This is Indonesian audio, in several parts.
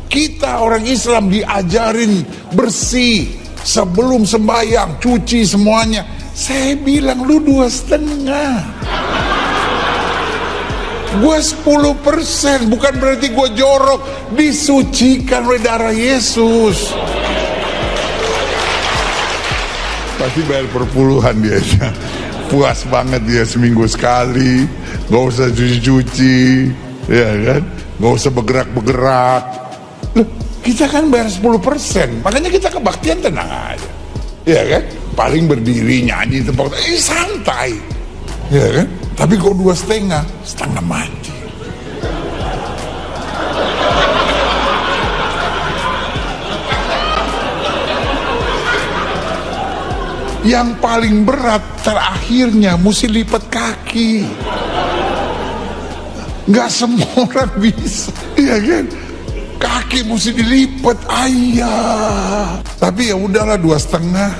Kita orang Islam diajarin bersih sebelum sembahyang, cuci semuanya. Saya bilang lu 2,5. Gue 10%, bukan berarti gue jorok. Disucikan oleh darah Yesus. Pasti bayar perpuluhan dia. Puas banget dia seminggu sekali. Gak usah cuci-cuci, ya kan? Gak usah bergerak-bergerak. Loh, kita kan bayar 10%, makanya kita kebaktian tenang aja, ya kan? Paling berdiri nyanyi tempat, santai, ya kan? Tapi kok 2,5, setengah mati. Yang paling berat terakhirnya mesti lipat kaki. Nggak semua orang bisa, ya kan? Kaki mesti dilipat, ayah. Tapi ya udahlah 2,5.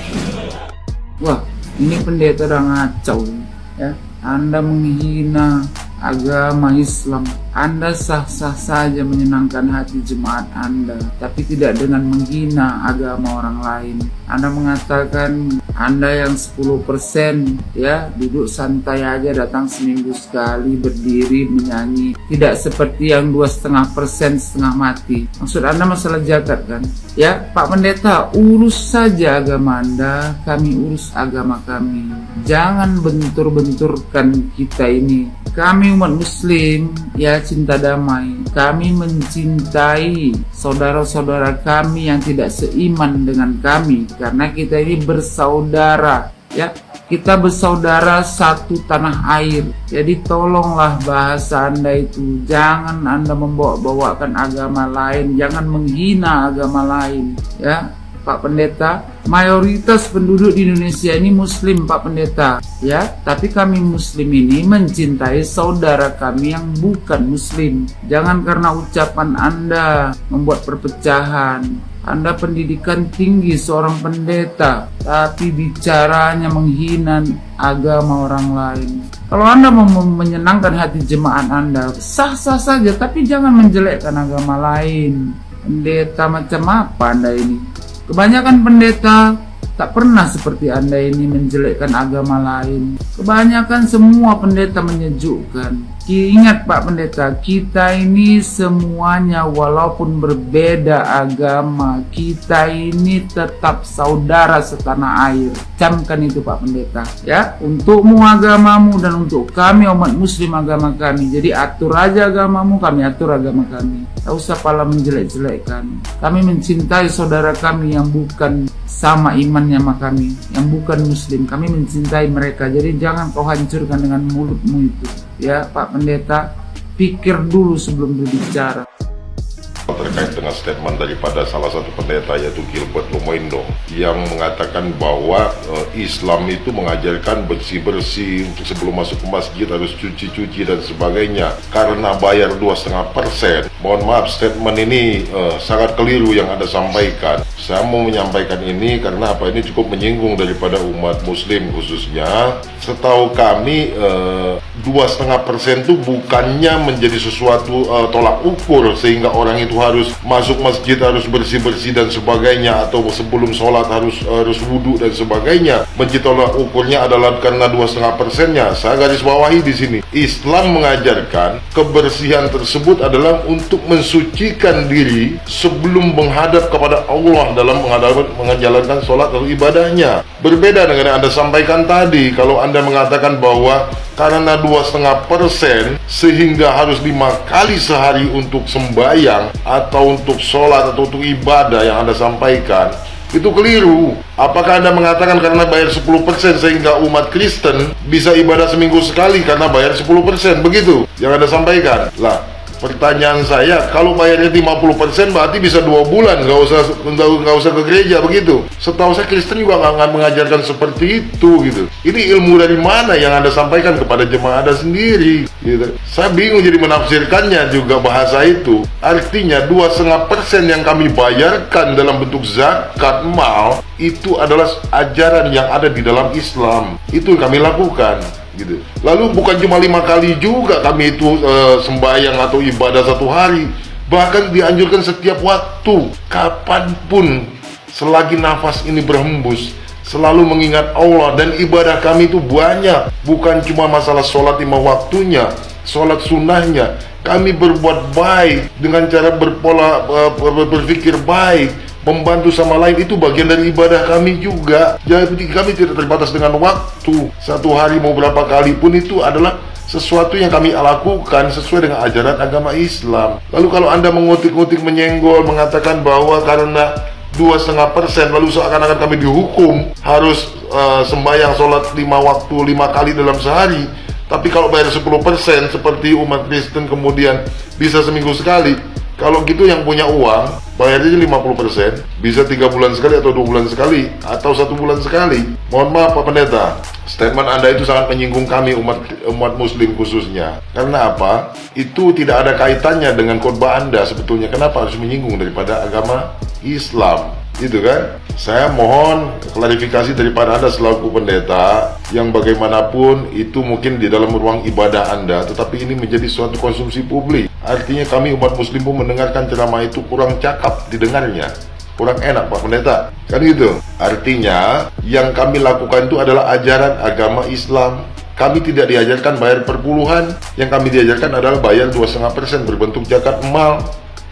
Wah, ini pendeta udah ngacau ya. Anda menghina agama Islam. Anda sah-sah saja menyenangkan hati jemaat Anda, tapi tidak dengan menghina agama orang lain. Anda mengatakan Anda yang 10% ya, duduk santai aja, datang seminggu sekali, berdiri, menyanyi. Tidak seperti yang 2,5% setengah mati. Maksud Anda masalah zakat kan? Ya, Pak Pendeta, urus saja agama Anda, kami urus agama kami. Jangan bentur-benturkan kita ini. Kami umat muslim ya, cinta damai. Kami mencintai saudara-saudara kami yang tidak seiman dengan kami, karena kita ini bersaudara ya. Kita bersaudara satu tanah air. Jadi tolonglah bahasa Anda itu, jangan Anda membawa-bawakan agama lain, jangan menghina agama lain ya. Pak Pendeta, mayoritas penduduk di Indonesia ini muslim Pak Pendeta ya, tapi kami muslim ini mencintai saudara kami yang bukan muslim. Jangan karena ucapan Anda membuat perpecahan. Anda pendidikan tinggi seorang pendeta, tapi bicaranya menghina agama orang lain. Kalau Anda mau menyenangkan hati jemaat Anda, sah-sah saja, tapi jangan menjelekkan agama lain. Pendeta macam apa Anda ini? Kebanyakan pendeta tak pernah seperti Anda ini menjelekkan agama lain. Kebanyakan semua pendeta menyejukkan. Ingat Pak Pendeta, kita ini semuanya walaupun berbeda agama, kita ini tetap saudara setanah air. Camkan itu Pak Pendeta ya, untukmu agamamu dan untuk kami umat muslim agama kami. Jadi atur aja agamamu, kami atur agama kami. Tak usah pala menjelek-jelekkan. Kami mencintai saudara kami yang bukan sama imannya sama kami, yang bukan muslim. Kami mencintai mereka. Jadi jangan kau hancurkan dengan mulutmu itu ya Pak Pendeta. Pikir dulu sebelum berbicara. Terkait dengan statement daripada salah satu pendeta, yaitu Gilbert Lumoindo, yang mengatakan bahwa Islam itu mengajarkan bersih-bersih, untuk sebelum masuk ke masjid harus cuci-cuci dan sebagainya, karena bayar 2,5%. Mohon maaf, statement ini sangat keliru yang Anda sampaikan. Saya mau menyampaikan ini karena ini cukup menyinggung daripada umat muslim khususnya. Setahu kami 2,5% itu bukannya menjadi sesuatu tolak ukur sehingga orang itu harus masuk masjid harus bersih-bersih dan sebagainya, atau sebelum sholat harus wudhu dan sebagainya. Menjadi tolak ukurnya adalah karena 2,5%-nya. Saya garis bawahi di sini, Islam mengajarkan kebersihan tersebut adalah untuk mensucikan diri sebelum menghadap kepada Allah dalam menjalankan sholat atau ibadahnya. Berbeda dengan yang Anda sampaikan tadi, kalau Anda mengatakan bahwa karena 2,5% sehingga harus 5 kali sehari untuk sembahyang atau untuk sholat atau untuk ibadah yang Anda sampaikan, itu keliru. Apakah Anda mengatakan karena bayar 10% sehingga umat Kristen bisa ibadah seminggu sekali karena bayar 10%? Begitu yang Anda sampaikan. Lah, pertanyaan saya, kalau bayarnya 50% berarti bisa 2 bulan nggak usah ke gereja, begitu? Setahu saya Kristen juga nggak mengajarkan seperti itu gitu. Ini ilmu dari mana yang Anda sampaikan kepada jemaah Anda sendiri gitu? Saya bingung jadi menafsirkannya juga bahasa itu. Artinya 2,5% yang kami bayarkan dalam bentuk zakat mal itu adalah ajaran yang ada di dalam Islam. Itu yang kami lakukan gitu. Lalu bukan cuma 5 kali juga kami itu sembahyang atau ibadah satu hari. Bahkan dianjurkan setiap waktu, kapanpun, selagi nafas ini berhembus, selalu mengingat Allah. Dan ibadah kami itu banyak, bukan cuma masalah sholat 5 waktunya, sholat sunnahnya. Kami berbuat baik dengan cara berpikir baik, membantu sama lain, itu bagian dari ibadah kami juga. Jadi kami tidak terbatas dengan waktu. Satu hari mau berapa kali pun itu adalah sesuatu yang kami lakukan sesuai dengan ajaran agama Islam. Lalu kalau Anda mengutik-ngutik, menyenggol, mengatakan bahwa karena 2,5% lalu seakan-akan kami dihukum harus sembahyang sholat 5 waktu 5 kali dalam sehari, tapi kalau bayar 10% seperti umat Kristen kemudian bisa seminggu sekali. Kalau gitu yang punya uang bayar aja 50%, bisa 3 bulan sekali atau 2 bulan sekali atau 1 bulan sekali. Mohon maaf Pak Pendeta, statement Anda itu sangat menyinggung kami umat Muslim khususnya. Karena apa? Itu tidak ada kaitannya dengan khotbah Anda sebetulnya. Kenapa harus menyinggung daripada agama Islam? Itu kan? Saya mohon klarifikasi daripada Anda selaku pendeta, yang bagaimanapun itu mungkin di dalam ruang ibadah Anda, tetapi ini menjadi suatu konsumsi publik. Artinya kami umat Muslim pun mendengarkan ceramah itu kurang cakap didengarnya, kurang enak Pak Pendeta, kan gitu. Artinya yang kami lakukan itu adalah ajaran agama Islam. Kami tidak diajarkan bayar perpuluhan, yang kami diajarkan adalah bayar 2,5% berbentuk zakat mal.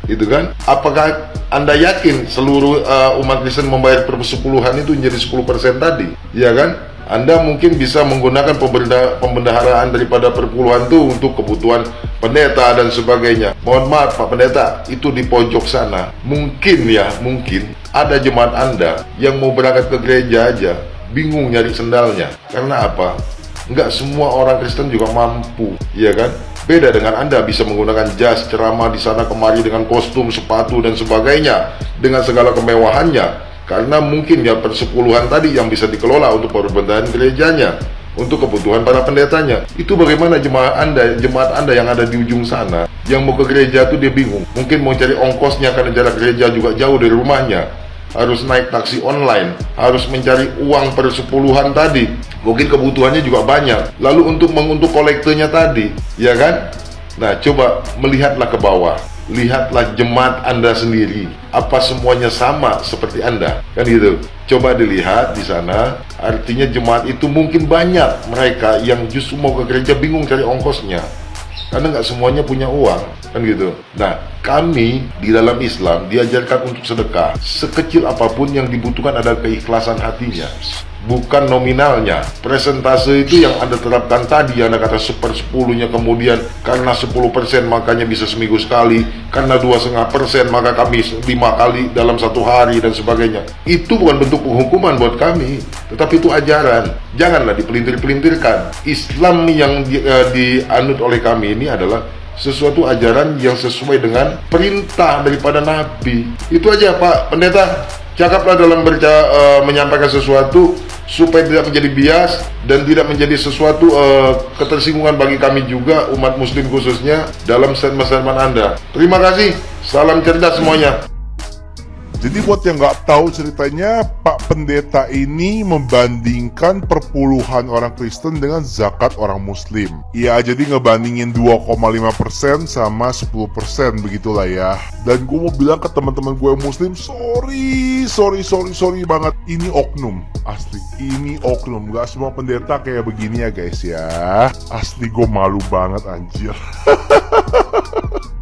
Gitu kan? Apakah Anda yakin seluruh umat Kristen membayar persepuluhan itu menjadi 10% tadi? Ya kan? Anda mungkin bisa menggunakan pembendaharaan daripada perpuluhan itu untuk kebutuhan pendeta dan sebagainya. Mohon maaf Pak Pendeta, itu di pojok sana. Mungkin ada jemaat Anda yang mau berangkat ke gereja aja bingung nyari sendalnya. Karena apa? Enggak semua orang Kristen juga mampu, ya kan? Beda dengan Anda bisa menggunakan jas, ceramah di sana kemari dengan kostum, sepatu dan sebagainya dengan segala kemewahannya, karena mungkin ya persepuluhan tadi yang bisa dikelola untuk perbendaharaan gerejanya, untuk kebutuhan para pendetanya. Itu bagaimana jemaat Anda yang ada di ujung sana, yang mau ke gereja itu dia bingung, mungkin mau cari ongkosnya karena jarak gereja juga jauh dari rumahnya, harus naik taksi online, harus mencari uang persepuluhan tadi, mungkin kebutuhannya juga banyak. Lalu untuk kolektenya tadi, ya kan? Nah, coba melihatlah ke bawah, lihatlah jemaat Anda sendiri, apa semuanya sama seperti Anda, kan gitu. Coba dilihat di sana, artinya jemaat itu mungkin banyak mereka yang justru mau ke gereja bingung cari ongkosnya, karena nggak semuanya punya uang, kan gitu. Nah, kami di dalam Islam diajarkan untuk sedekah. Sekecil apapun yang dibutuhkan adalah keikhlasan hatinya, bukan nominalnya. Persentase itu yang Anda terapkan tadi, Anda kata 1/10-nya, kemudian karena 10% makanya bisa seminggu sekali, karena 2,5% maka kami 5 kali dalam 1 hari dan sebagainya. Itu bukan bentuk penghukuman buat kami, tetapi itu ajaran. Janganlah dipelintir-pelintirkan. Islam yang dianut oleh kami ini adalah sesuatu ajaran yang sesuai dengan perintah daripada Nabi. Itu aja Pak Pendeta. Cakaplah dalam menyampaikan sesuatu supaya tidak menjadi bias dan tidak menjadi sesuatu ketersinggungan bagi kami juga, umat Muslim khususnya, dalam statement-statement Anda. Terima kasih. Salam cerdas semuanya. Jadi buat yang nggak tahu ceritanya, Pak Pendeta ini membandingkan perpuluhan orang Kristen dengan zakat orang Muslim. Iya, jadi ngebandingin 2,5% sama 10%, begitulah ya. Dan gue mau bilang ke teman-teman gue Muslim, sorry banget. Ini oknum, asli. Ini oknum. Gak semua pendeta kayak begini ya guys ya. Asli gue malu banget anjir.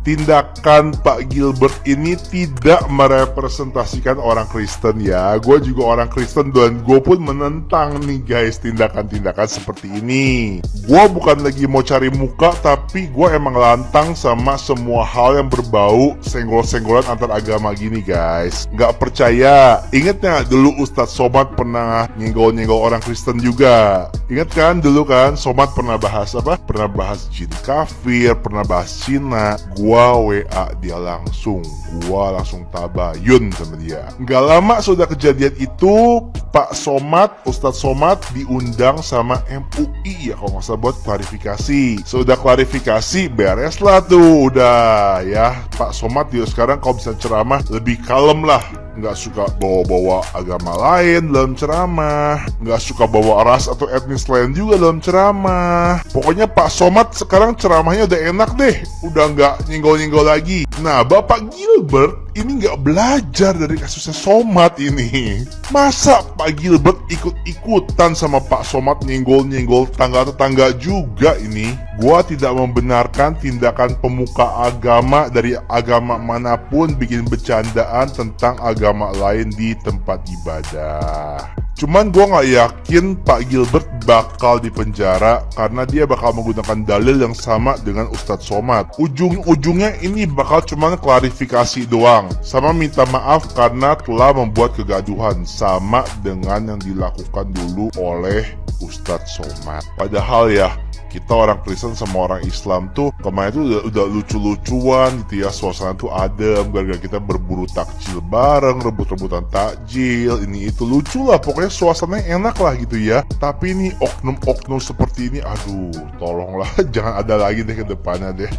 Tindakan Pak Gilbert ini tidak merepresentasikan orang Kristen ya. Gue juga orang Kristen dan gue pun menentang nih guys tindakan-tindakan seperti ini. Gue bukan lagi mau cari muka, tapi gue emang lantang sama semua hal yang berbau senggol-senggolan antar agama gini guys. Gak percaya? Ingat gak dulu Ustadz Somad pernah nyenggol-nyenggol orang Kristen juga? Ingat kan dulu kan Somad pernah bahas apa? Pernah bahas jin kafir, pernah bahas Cina. Gua WA dia langsung, gua langsung tabayun sama dia. Nggak lama sudah kejadian itu, Pak Somad, Ustadz Somad diundang sama MUI ya kalau nggak salah buat klarifikasi. Sudah klarifikasi, beres lah tuh, udah ya. Pak Somad dia sekarang kalau bisa ceramah lebih kalem lah. Nggak suka bawa-bawa agama lain dalam ceramah, nggak suka bawa ras atau etnis lain juga dalam ceramah. Pokoknya Pak Somad sekarang ceramahnya udah enak deh, udah nggak nyenggol-nyenggol lagi. Nah, Bapak Gilbert ini nggak belajar dari kasusnya Somad ini. Masa Pak Gilbert ikut-ikutan sama Pak Somad nyenggol-nyenggol tetangga-tetangga juga ini? Gua tidak membenarkan tindakan pemuka agama dari agama manapun bikin bercandaan tentang agama lain di tempat ibadah. Cuman gue gak yakin Pak Gilbert bakal dipenjara karena dia bakal menggunakan dalil yang sama dengan Ustadz Somad. Ujung-ujungnya ini bakal cuman klarifikasi doang, sama minta maaf karena telah membuat kegaduhan, sama dengan yang dilakukan dulu oleh Ustadz Somad. Padahal ya, kita orang Kristen sama orang Islam tuh kemarin tuh udah lucu-lucuan gitu ya, suasana tuh adem gara-gara kita berburu takjil bareng, rebut-rebutan takjil, ini itu lucu lah, pokoknya suasananya enak lah gitu ya. Tapi ini oknum-oknum seperti ini, aduh tolonglah jangan ada lagi deh ke depannya deh.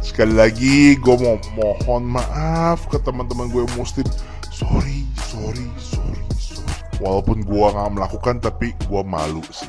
Sekali lagi gue mau mohon maaf ke teman-teman gue muslim, sorry. Walaupun gue gak melakukan tapi gue malu sih.